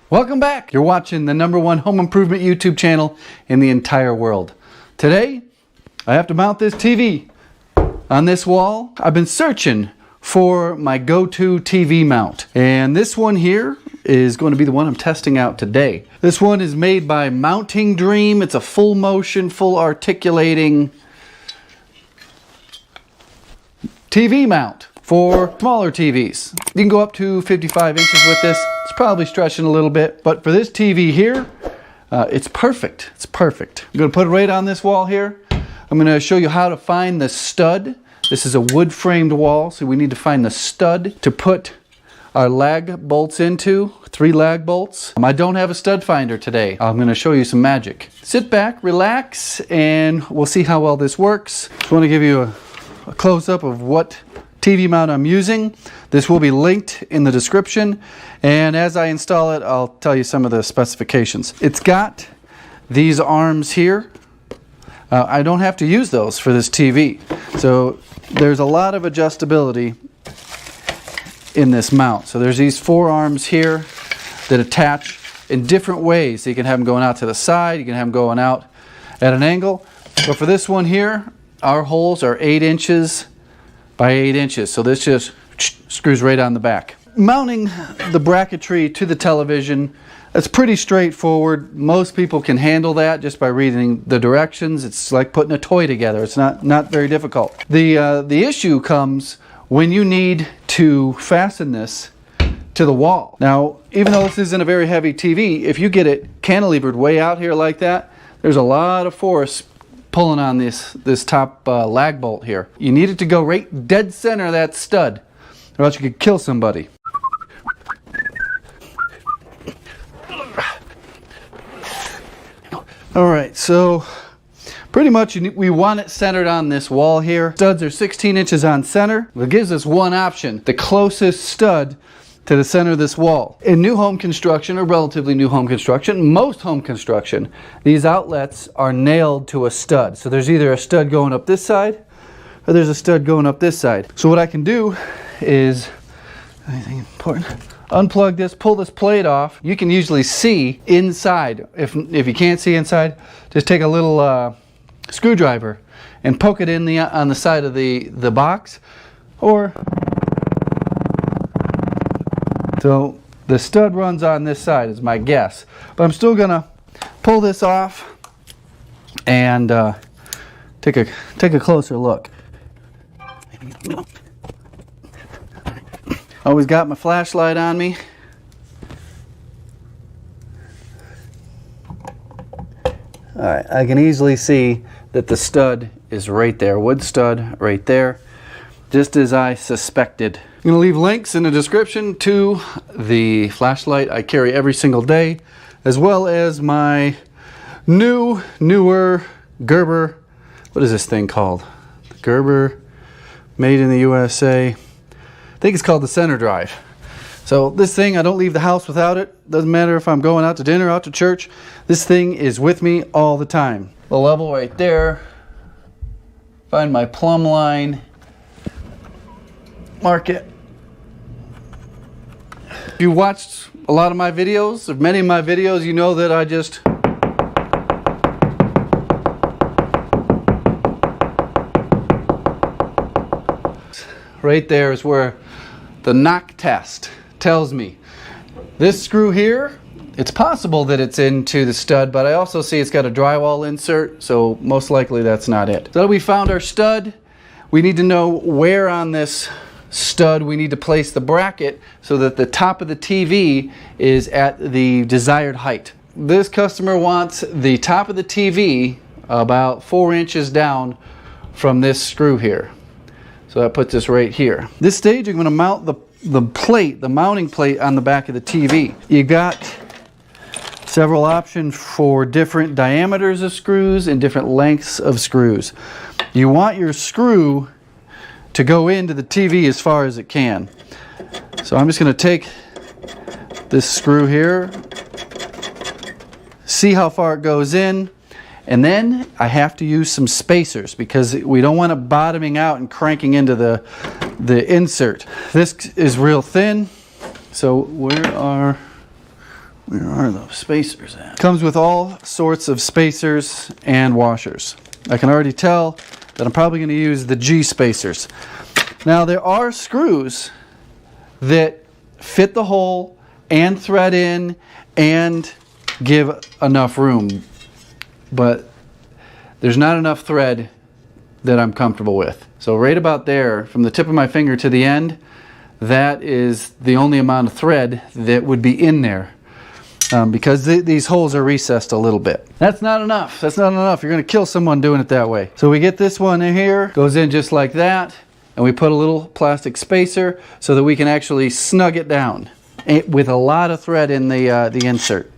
Welcome back. You're watching the #1 home improvement YouTube channel in the entire world. Today, I have to mount this TV on this wall. I've been searching for my go-to TV mount, and this one here is going to be the one I'm testing out today. This one is made by Mounting Dream. It's a full motion, full articulating TV mount for smaller TVs. You can go up to 55 inches with this. It's probably stretching a little bit, but for this TV here, it's perfect. It's perfect. I'm going to put it right on this wall here. I'm going to show you how to find the stud. This is a wood framed wall, so we need to find the stud to put our lag bolts into, 3 lag bolts. I don't have a stud finder today. I'm going to show you some magic. Sit back, relax, and we'll see how well this works. Just want to give you a close-up of what TV mount I'm using. This will be linked in the description, and as I install it, I'll tell you some of the specifications. It's got these arms here. I don't have to use those for this TV, so there's a lot of adjustability in this mount. So there's these 4 arms here that attach in different ways. So you can have them going out to the side, you can have them going out at an angle. But for this one here, our holes are 8 inches by 8 inches. So this just screws right on the back. Mounting the bracketry to the television, it's pretty straightforward. Most people can handle that just by reading the directions. It's like putting a toy together. It's not very difficult. The issue comes when you need to fasten this to the wall. Now, even though this isn't a very heavy TV, if you get it cantilevered way out here like that, there's a lot of force pulling on this top lag bolt here. You need it to go right dead center of that stud, or else you could kill somebody. Alright, so pretty much we want it centered on this wall here. Studs are 16 inches on center. It gives us one option, the closest stud to the center of this wall. In new home construction, or relatively new home construction, most home construction, these outlets are nailed to a stud. So there's either a stud going up this side, or there's a stud going up this side. So what I can do is, anything important? Unplug this, pull this plate off. You can usually see inside. If you can't see inside, just take a little screwdriver and poke it in on the side of the box. Or so the stud runs on this side is my guess. But I'm still gonna pull this off and take a closer look. Always got my flashlight on me. Alright, I can easily see that the stud is right there. Wood stud right there. Just as I suspected. I'm going to leave links in the description to the flashlight I carry every single day, as well as my newer Gerber, what is this thing called? Gerber, made in the USA. I think it's called the center drive. So this thing, I don't leave the house without it. Doesn't matter if I'm going out to dinner, out to church. This thing is with me all the time. The level right there. Find my plumb line. Mark it. If you watched a lot of my videos, or many of my videos, you know that I just right there is where the knock test tells me. This screw here, it's possible that it's into the stud, but I also see it's got a drywall insert, so most likely that's not it. So we found our stud. We need to know where on this stud we need to place the bracket so that the top of the TV is at the desired height. This customer wants the top of the TV about 4 inches down from this screw here. So that puts us right here. This stage, I'm going to mount the plate, the mounting plate on the back of the TV. You got several options for different diameters of screws and different lengths of screws. You want your screw to go into the TV as far as it can. So I'm just going to take this screw here, see how far it goes in, and then I have to use some spacers because we don't want it bottoming out and cranking into the insert. This is real thin, so where are Where are those spacers at? Comes with all sorts of spacers and washers. I can already tell that I'm probably going to use the G spacers. Now there are screws that fit the hole and thread in and give enough room, but there's not enough thread that I'm comfortable with. So right about there, from the tip of my finger to the end, that is the only amount of thread that would be in there, because these holes are recessed a little bit. That's not enough. That's not enough. You're going to kill someone doing it that way. So we get this one in here, goes in just like that, and we put a little plastic spacer so that we can actually snug it down with a lot of thread in the insert.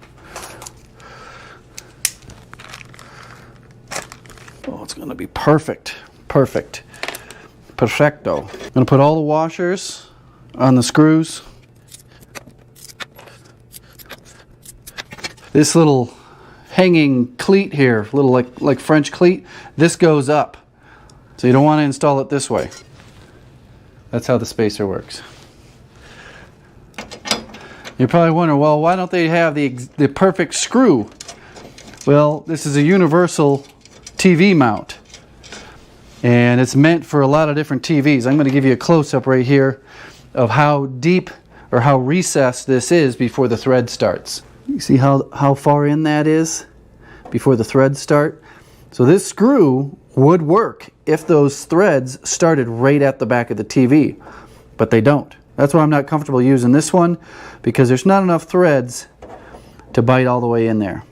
Oh, it's going to be perfect. Perfect. Perfecto. I'm going to put all the washers on the screws. This little hanging cleat here, little like French cleat, this goes up. So you don't want to install it this way. That's how the spacer works. You're probably wondering, well, why don't they have the perfect screw? Well, this is a universal TV mount, and it's meant for a lot of different TVs. I'm going to give you a close-up right here of how deep or how recessed this is before the thread starts. You see how far in that is before the threads start? So this screw would work if those threads started right at the back of the TV, but they don't. That's why I'm not comfortable using this one, because there's not enough threads to bite all the way in there.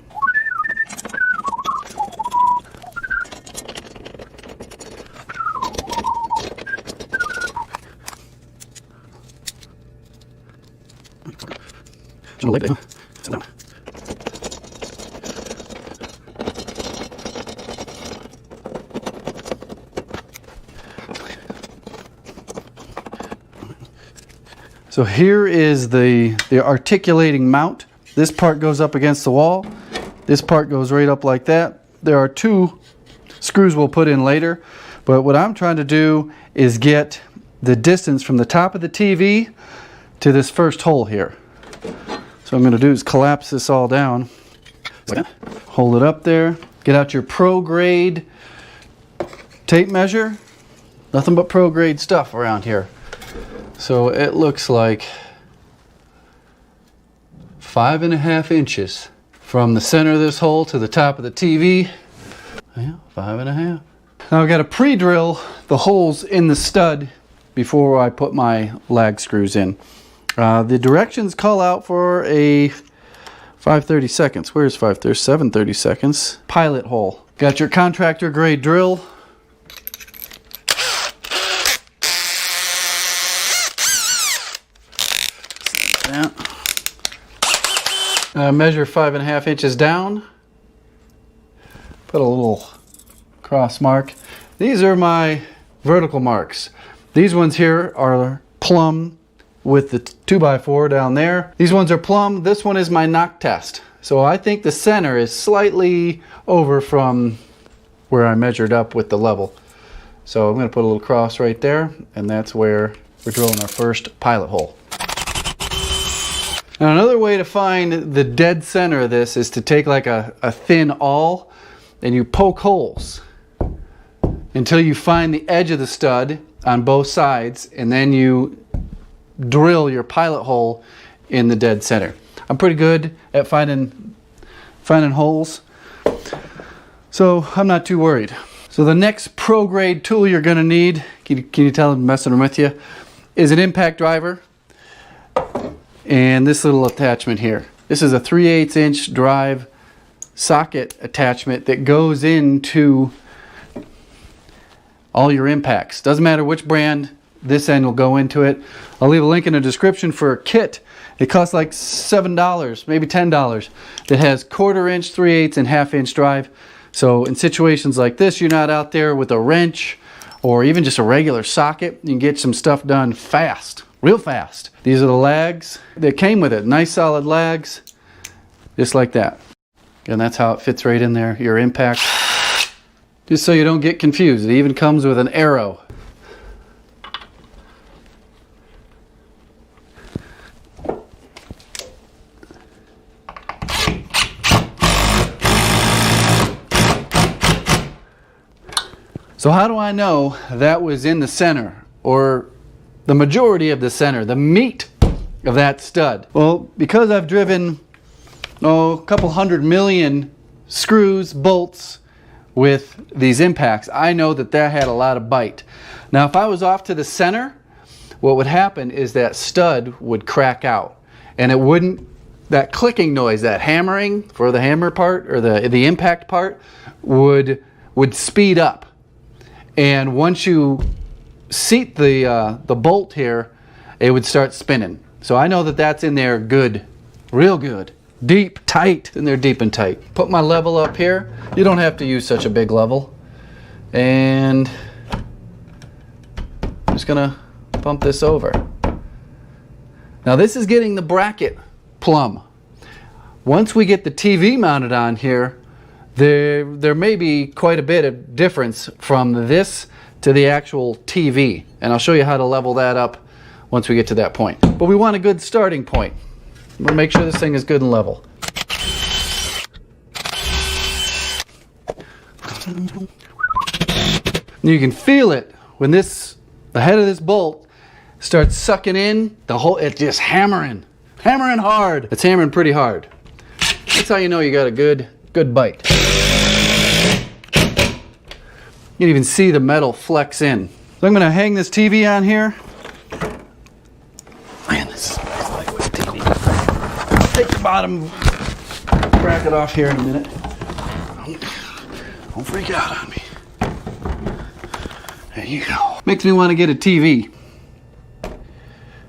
Sit down. So here is the articulating mount. This part goes up against the wall. This part goes right up like that. There are two screws we'll put in later, but what I'm trying to do is get the distance from the top of the TV to this first hole here. So what I'm going to do is collapse this all down. Hold it up there. Get out your pro grade tape measure. Nothing but pro grade stuff around here. So it looks like 5.5 inches from the center of this hole to the top of the TV. Yeah, 5.5. Now I've got to pre-drill the holes in the stud before I put my lag screws in. The directions call out for a 5/32. Where's 5? There's 7/32 pilot hole. Got your contractor grade drill. Measure 5.5 inches down. Put a little cross mark. These are my vertical marks. These ones here are plumb with the 2x4 down there. These ones are plumb. This one is my knock test. So I think the center is slightly over from where I measured up with the level. So I'm going to put a little cross right there, and that's where we're drilling our first pilot hole. Now another way to find the dead center of this is to take like a thin awl and you poke holes until you find the edge of the stud on both sides, and then you drill your pilot hole in the dead center. I'm pretty good at finding holes, so I'm not too worried. So the next pro grade tool you're going to need, can you tell I'm messing with you, is an impact driver. And this little attachment here. This is a 3/8 inch drive socket attachment that goes into all your impacts. Doesn't matter which brand, this end will go into it. I'll leave a link in the description for a kit. It costs like $7, maybe $10. That has 1/4 inch, 3/8 and 1/2 inch drive. So in situations like this, you're not out there with a wrench or even just a regular socket. You can get some stuff done fast, real fast. These are the lags that came with it. Nice solid lags, just like that. And that's how it fits right in there, your impact. Just so you don't get confused, it even comes with an arrow. So how do I know that was in the center, or the majority of the center, the meat of that stud? Well, because I've driven a couple 100 million screws, bolts with these impacts, I know that that had a lot of bite. Now if I was off to the center, what would happen is that stud would crack out, and it wouldn't, that clicking noise, that hammering for the hammer part, or the impact part, would speed up. And once you seat the bolt here, it would start spinning. So I know that that's in there good, real good, deep, tight, in there deep and tight. Put my level up here. You don't have to use such a big level. And I'm just gonna bump this over. Now this is getting the bracket plumb. Once we get the TV mounted on here, there may be quite a bit of difference from this to the actual TV, and I'll show you how to level that up once we get to that point. But we want a good starting point. We'll make sure this thing is good and level. You can feel it when the head of this bolt starts sucking in, it's just hammering hard. It's hammering pretty hard. That's how you know you got a good bite. You can even see the metal flex in. So I'm going to hang this TV on here. Man, this smells like a TV. Take the bottom bracket off here in a minute. Don't freak out on me. There you go. Makes me want to get a TV.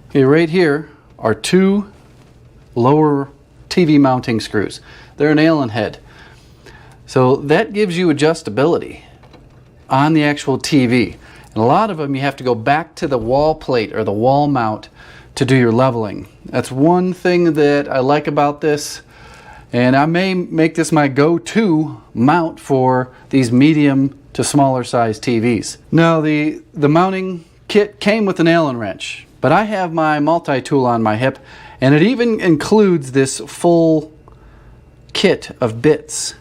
Okay, right here are two lower TV mounting screws. They're an Allen head. So that gives you adjustability on the actual TV. And a lot of them you have to go back to the wall plate or the wall mount to do your leveling. That's one thing that I like about this, and I may make this my go-to mount for these medium to smaller size TVs. Now the mounting kit came with an Allen wrench, but I have my multi-tool on my hip, and it even includes this full kit of bits.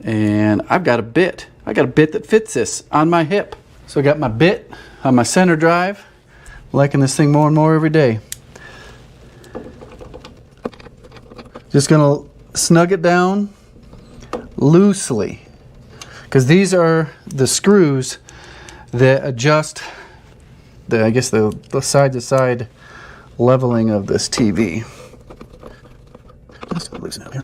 And I've got a bit. I got a bit that fits this on my hip. So I got my bit on my center drive. Liking this thing more and more every day. Just gonna snug it down loosely, because these are the screws that adjust the side to side leveling of this TV. Just gonna loosen it up here.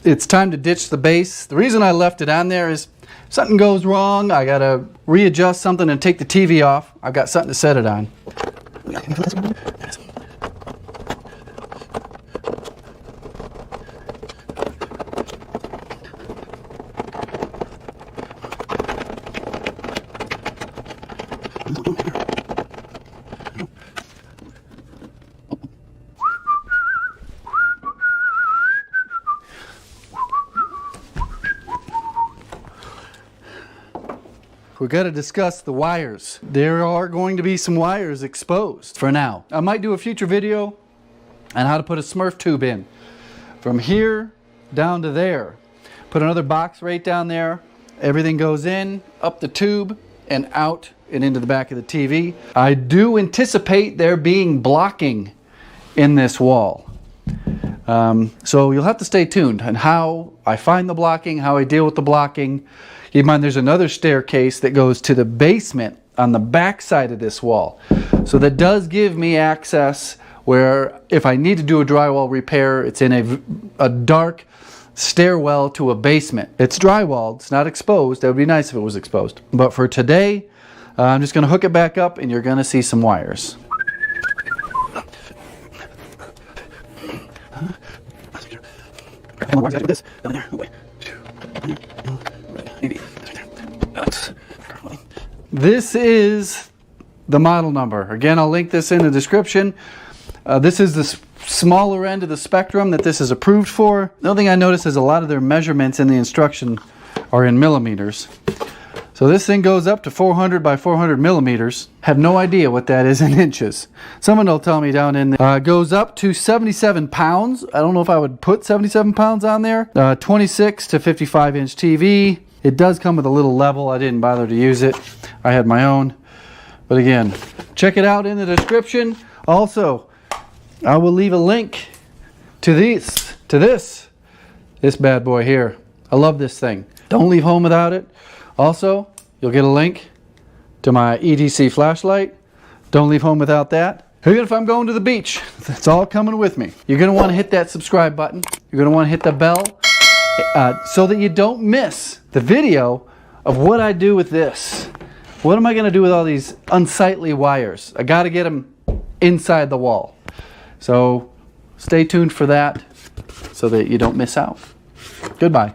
It's time to ditch the base. The reason I left it on there is if something goes wrong, I gotta readjust something and take the TV off. I've got something to set it on. We've got to discuss the wires. There are going to be some wires exposed for now. I might do a future video on how to put a Smurf tube in. From here down to there. Put another box right down there. Everything goes in, up the tube, and out and into the back of the TV. I do anticipate there being blocking in this wall. So you'll have to stay tuned on how I find the blocking, how I deal with the blocking. Keep in mind there's another staircase that goes to the basement on the back side of this wall. So that does give me access where if I need to do a drywall repair, it's in a dark stairwell to a basement. It's drywalled, it's not exposed. That would be nice if it was exposed. But for today, I'm just going to hook it back up and you're going to see some wires. This is the model number. Again, I'll link this in the description. This is the smaller end of the spectrum that this is approved for. The other thing I noticed is a lot of their measurements in the instruction are in millimeters. So this thing goes up to 400 by 400 millimeters. Have no idea what that is in inches. Someone will tell me down in there. Goes up to 77 pounds. I don't know if I would put 77 pounds on there. 26 to 55 inch TV. It does come with a little level. I didn't bother to use it. I had my own. But again, check it out in the description. Also, I will leave a link to this bad boy here. I love this thing. Don't leave home without it. Also, you'll get a link to my EDC flashlight. Don't leave home without that. Even if I'm going to the beach, it's all coming with me. You're going to want to hit that subscribe button. You're going to want to hit the bell so that you don't miss the video of what I do with this. What am I going to do with all these unsightly wires? I got to get them inside the wall. So stay tuned for that so that you don't miss out. Goodbye.